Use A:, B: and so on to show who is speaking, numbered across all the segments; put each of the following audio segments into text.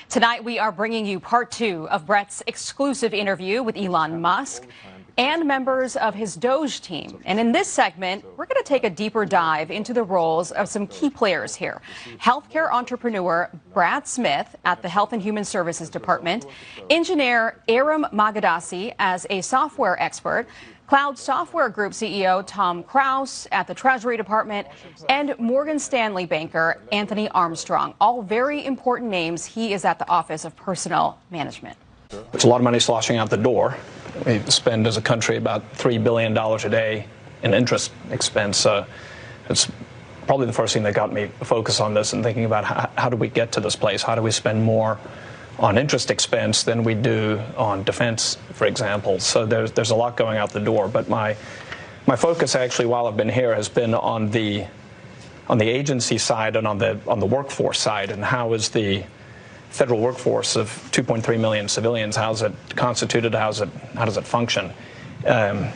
A: Tonight, we are bringing you part 2 of Brett's exclusive interview with Elon Musk and members of his DOGE team. And in this segment, we're going to take a deeper dive into the roles of some key players here. Healthcare entrepreneur Brad Smith at the Health and Human Services Department, engineer Aram Magadassi as a software expert, Cloud Software Group CEO Tom Kraus at the Treasury Department, and Morgan Stanley banker Anthony Armstrong. All very important names. He is at the Office of Personnel Management.
B: It's a lot of money sloshing out the door. We spend as a country about $3 billion a day in interest expense. It's probably the first thing that got me focused on this and thinking about how do we get to this place? How do we spend more on interest expense than we do on defense, for example? So there's a lot going out the door. But my focus actually while I've been here has been on the agency side and on the workforce side, and how is the federal workforce of 2.3 million civilians, how's it constituted, how does it function? And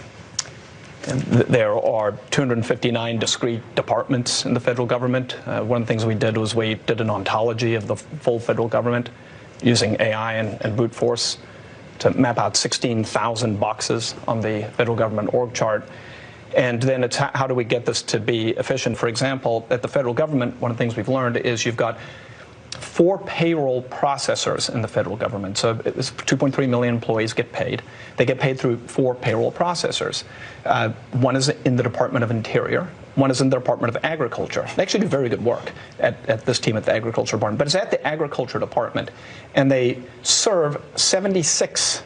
B: there are 259 discrete departments in the federal government. One of the things we did was we did an ontology of the full federal government using AI and brute force to map out 16,000 boxes on the federal government org chart. And then it's how do we get this to be efficient? For example, at the federal government, one of the things we've learned is you've got 4 payroll processors in the federal government. So 2.3 million employees get paid. They get paid through 4 payroll processors. One is in the Department of Interior. One is in the Department of Agriculture. They actually do very good work at this team at the Agriculture Department. But it's at the Agriculture Department. And they serve 76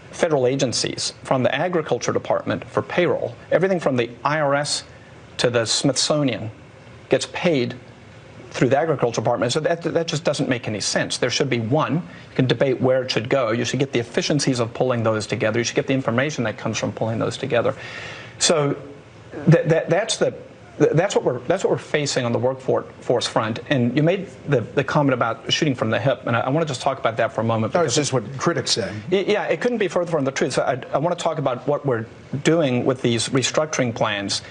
B: federal agencies from the Agriculture Department for payroll. Everything from the IRS to the Smithsonian gets paid through the Agriculture Department. So that just doesn't make any sense. There should be one. You can debate where it should go. You should get the efficiencies of pulling those together. You should get the information that comes from pulling those together. So that's what we're facing on the workforce front. And you made the comment about shooting from the hip, and I want to just talk about that for a moment.
C: That's just what critics say.
B: Yeah, it couldn't be further from the truth. So I want to talk about what we're doing with these restructuring plans.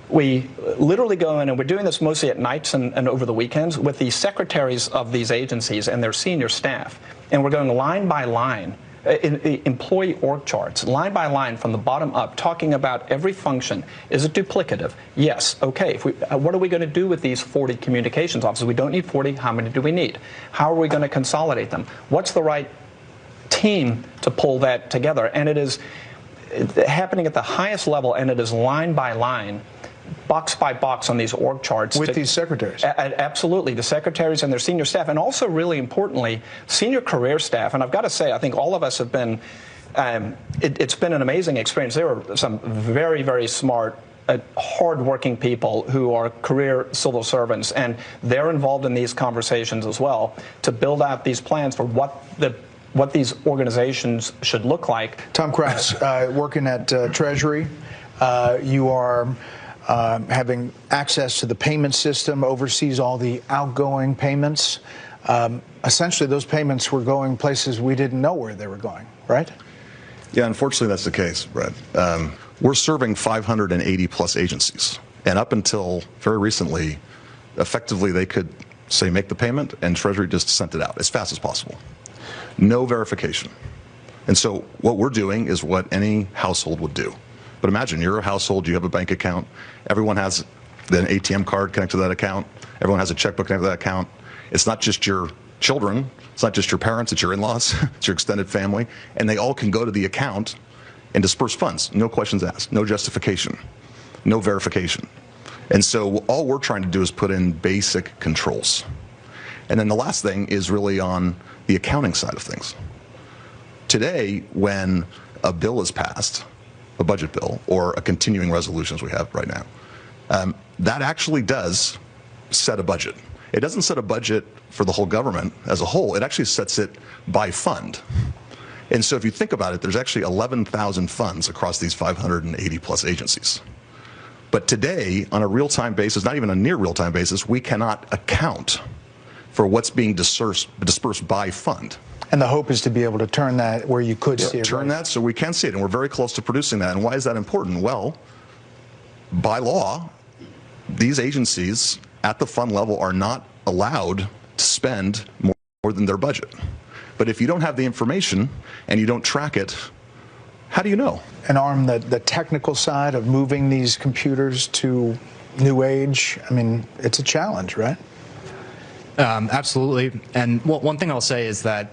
B: We literally go in, and we're doing this mostly at nights and over the weekends, with the secretaries of these agencies and their senior staff. And we're going line by line, in the employee org charts, line by line from the bottom up, talking about every function. Is it duplicative? Yes. Okay. What are we going to do with these 40 communications officers? We don't need 40. How many do we need? How are we going to consolidate them? What's the right team to pull that together? And it is happening at the highest level, and it is line by line, box by box on these org charts.
C: With these secretaries?
B: Absolutely. The secretaries and their senior staff, and also, really importantly, senior career staff. And I've got to say, I think all of us have been, it's been an amazing experience. There are some very, very smart, hard-working people who are career civil servants, and they're involved in these conversations as well to build out these plans for what these organizations should look like.
C: Tom Kraus, working at Treasury, you are having access to the payment system, oversees all the outgoing payments. Essentially, those payments were going places we didn't know where they were going, right?
D: Yeah, unfortunately, that's the case, Brett. We're serving 580 plus agencies. And up until very recently, effectively, they could say, make the payment, and Treasury just sent it out as fast as possible. No verification. And so what we're doing is what any household would do. But imagine you're a household, you have a bank account, everyone has an ATM card connected to that account, everyone has a checkbook connected to that account. It's not just your children, it's not just your parents, it's your in-laws, it's your extended family, and they all can go to the account and disperse funds. No questions asked, no justification, no verification. And so all we're trying to do is put in basic controls. And then the last thing is really on the accounting side of things. Today, when a bill is passed, a budget bill or a continuing resolution as we have right now, that actually does set a budget. It doesn't set a budget for the whole government as a whole. It actually sets it by fund. And so if you think about it, there's actually 11,000 funds across these 580 plus agencies. But today, on a real-time basis, not even a near real-time basis, we cannot account for what's being dispersed by fund.
C: And the hope is to be able to turn that where you could see it.
D: Turn that so we can see it, and we're very close to producing that. And why is that important? Well, by law, these agencies at the fund level are not allowed to spend more than their budget. But if you don't have the information and you don't track it, how do you know?
C: And Arm, the technical side of moving these computers to new age, I mean, it's a challenge, right?
E: Absolutely. And one thing I'll say is that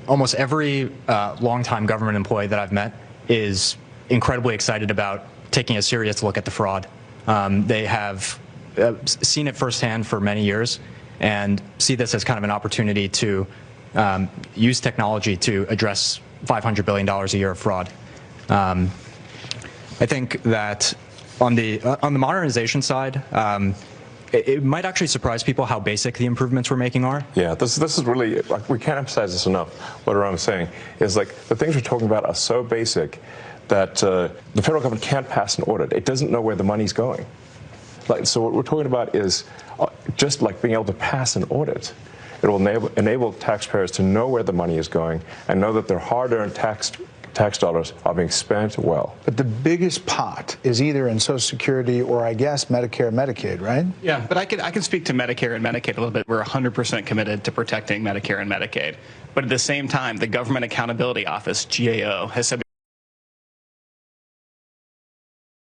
E: almost every longtime government employee that I've met is incredibly excited about taking a serious look at the fraud. They have seen it firsthand for many years and see this as kind of an opportunity to use technology to address $500 billion a year of fraud. I think that on the modernization side, it might actually surprise people how basic the improvements we're making are.
F: Yeah, this is really, we can't emphasize this enough. What I'm saying is, like, the things we're talking about are so basic that the federal government can't pass an audit. It doesn't know where the money's going. Like, so what we're talking about is just like being able to pass an audit. It will enable taxpayers to know where the money is going and know that their hard-earned tax dollars are being spent well.
C: But the biggest pot is either in Social Security or, I guess, Medicare and Medicaid, right?
G: Yeah, but I can speak to Medicare and Medicaid a little bit. We're 100% committed to protecting Medicare and Medicaid. But at the same time, the Government Accountability Office, GAO, has said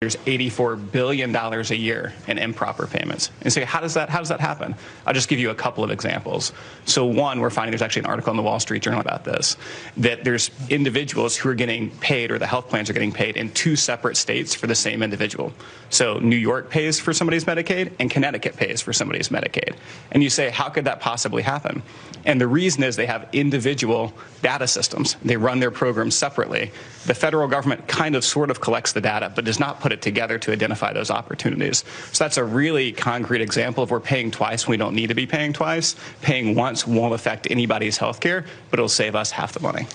G: there's $84 billion a year in improper payments. And so how does that happen? I'll just give you a couple of examples. So one, we're finding there's actually an article in the Wall Street Journal about this, that there's individuals who are getting paid, or the health plans are getting paid in 2 separate states for the same individual. So New York pays for somebody's Medicaid and Connecticut pays for somebody's Medicaid. And you say, how could that possibly happen? And the reason is they have individual data systems. They run their programs separately. The federal government kind of sort of collects the data, but does not put it together to identify those opportunities. So that's a really concrete example of we're paying twice when we don't need to be paying twice. Paying once won't affect anybody's health care, but it'll save us half the money.